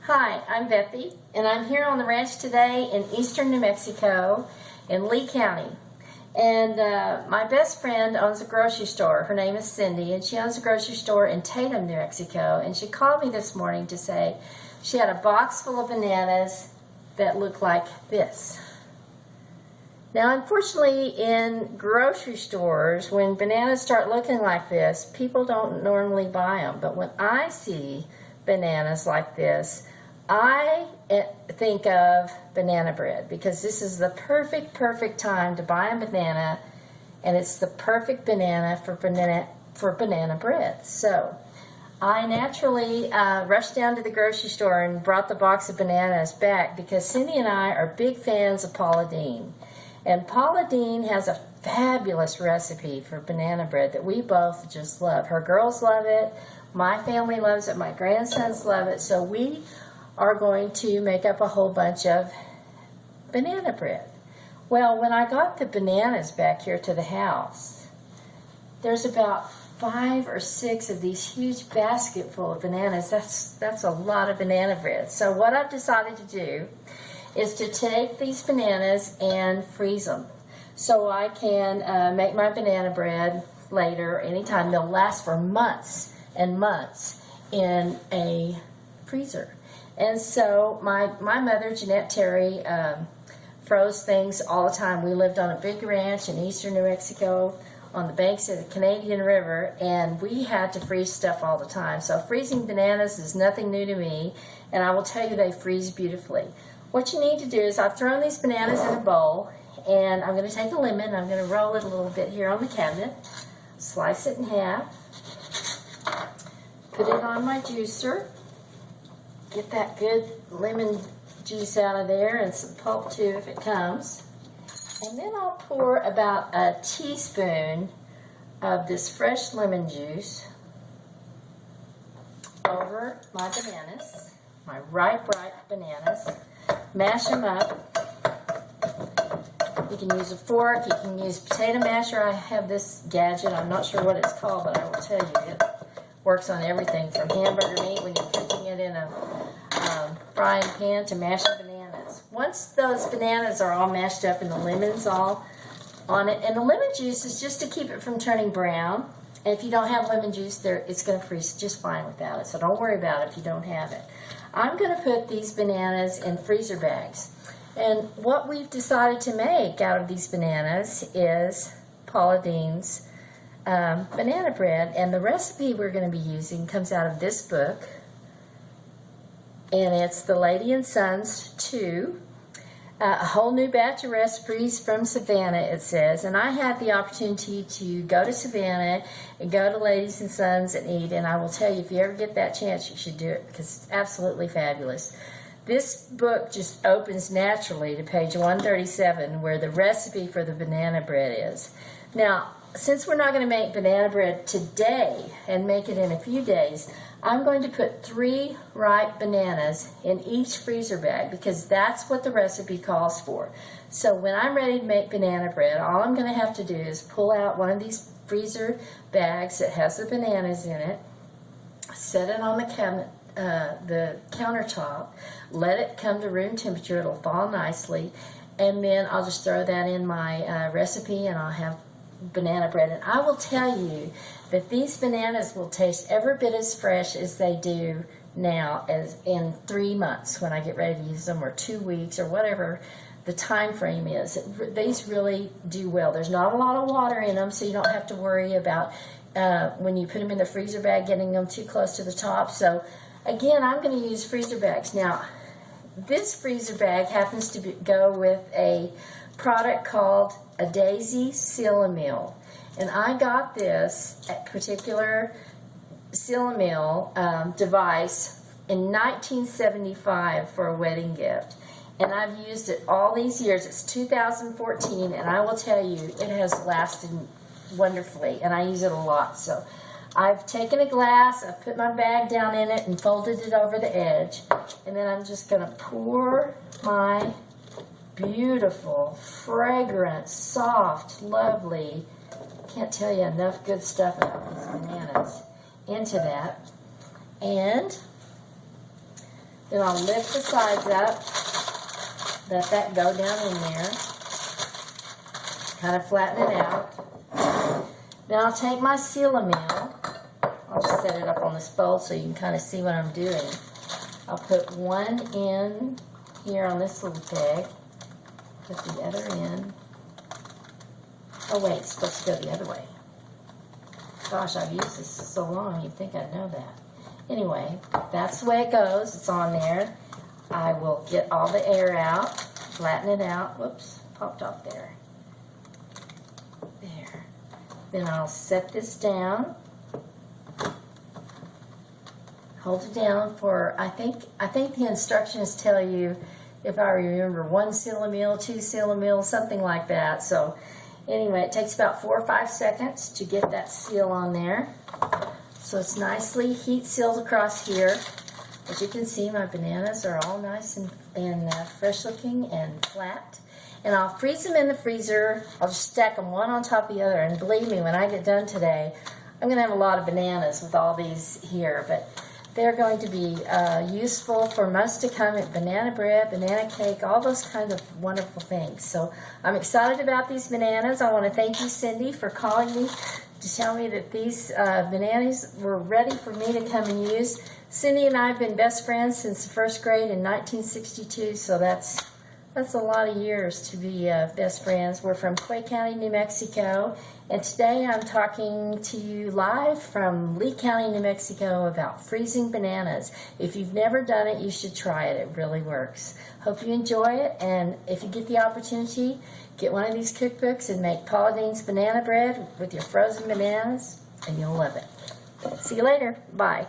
Hi, I'm Bethany, and I'm here on the ranch today in eastern New Mexico in Lee County. And my best friend owns a grocery store. Her name is Cindy, and she owns a grocery store in Tatum, New Mexico. And she called me this morning to say she had a box full of bananas that looked like this. Now, unfortunately, in grocery stores, when bananas start looking like this, people don't normally buy them. But when I see bananas like this, I think of banana bread, because this is the perfect time to buy a banana, and it's the perfect banana for banana bread. So I naturally rushed down to the grocery store and brought the box of bananas back, because Cindy and I are big fans of Paula Deen. And Paula Deen has a fabulous recipe for banana bread that we both just love. Her girls love it, my family loves it, my grandsons love it, so we are going to make up a whole bunch of banana bread. Well, when I got the bananas back here to the house, there's about 5 or 6 of these huge basketful of bananas. That's a lot of banana bread. So what I've decided to do is to take these bananas and freeze them, so I can make my banana bread later, anytime. They'll last for months and months in a freezer. And so my mother, Jeanette Terry, froze things all the time. We lived on a big ranch in eastern New Mexico on the banks of the Canadian River, and we had to freeze stuff all the time. So freezing bananas is nothing new to me, and I will tell you they freeze beautifully. What you need to do is, I've thrown these bananas in a bowl, and I'm going to take a lemon, I'm going to roll it a little bit here on the cabinet, slice it in half, put it on my juicer, get that good lemon juice out of there, and some pulp too if it comes. And then I'll pour about a teaspoon of this fresh lemon juice over my bananas, my ripe bananas. Mash them up. You can use a fork, you can use potato masher. I have this gadget, I'm not sure what it's called, but I will tell you it works on everything from hamburger meat when you're cooking it in a frying pan to mashing bananas. Once those bananas are all mashed up and the lemon's all on it, and the lemon juice is just to keep it from turning brown. And if you don't have lemon juice, it's going to freeze just fine without it, so don't worry about it if you don't have it. I'm going to put these bananas in freezer bags. And what we've decided to make out of these bananas is Paula Deen's banana bread. And the recipe we're going to be using comes out of this book. And it's The Lady and Sons 2. A whole new batch of recipes from Savannah, it says. And I had the opportunity to go to Savannah and go to Ladies and Sons and eat. And I will tell you, if you ever get that chance, you should do it, because it's absolutely fabulous. This book just opens naturally to page 137, where the recipe for the banana bread is. Now, since we're not going to make banana bread today and make it in a few days, I'm going to put 3 ripe bananas in each freezer bag, because that's what the recipe calls for. So when I'm ready to make banana bread, all I'm going to have to do is pull out one of these freezer bags that has the bananas in it, set it on the cabinet, the countertop, let it come to room temperature, it'll thaw nicely, and then I'll just throw that in my recipe, and I'll have banana bread. And I will tell you that these bananas will taste every bit as fresh as they do now, as in 3 months when I get ready to use them, or 2 weeks, or whatever the time frame is. These really do well. There's not a lot of water in them, so you don't have to worry about when you put them in the freezer bag getting them too close to the top. So again, I'm going to use freezer bags. Now, this freezer bag happens to go with a product called a Daisy Seal-A-Meal. And I got this particular Seal-A-Meal device in 1975 for a wedding gift. And I've used it all these years. It's 2014, and I will tell you, it has lasted wonderfully, and I use it a lot. So I've taken a glass, I've put my bag down in it and folded it over the edge, and then I'm just going to pour my beautiful, fragrant, soft, lovely, can't tell you enough good stuff about these bananas, into that. And Then I'll lift the sides up, let that go down in there, kind of flatten it out. Then I'll take my Seal-A-Meal. I'll just set it up on this bowl so you can kind of see what I'm doing. I'll put one in here on this little peg, put the other in. Oh wait, it's supposed to go the other way. Gosh, I've used this so long, you'd think I'd know that. Anyway, that's the way it goes. It's on there. I will get all the air out, flatten it out. Whoops, popped off there. There. Then I'll set this down. Hold it down for, I think the instructions tell you, if I remember, 1 Seal-A-Meal, 2 Seal-A-Meal, something like that. So anyway, it takes about 4 or 5 seconds to get that seal on there. So it's nicely heat sealed across here. As you can see, my bananas are all nice and fresh looking and flat. And I'll freeze them in the freezer. I'll just stack them one on top of the other. And believe me, when I get done today, I'm going to have a lot of bananas with all these here. But they're going to be useful for months to come at banana bread, banana cake, all those kind of wonderful things. So I'm excited about these bananas. I want to thank you, Cindy, for calling me to tell me that these bananas were ready for me to come and use. Cindy and I have been best friends since the first grade in 1962, so that's a lot of years to be best friends. We're from Clay County, New Mexico, and today I'm talking to you live from Lee County, New Mexico about freezing bananas. If you've never done it, you should try it. It really works. Hope you enjoy it, and if you get the opportunity, get one of these cookbooks and make Paula Deen's banana bread with your frozen bananas, and you'll love it. See you later. Bye.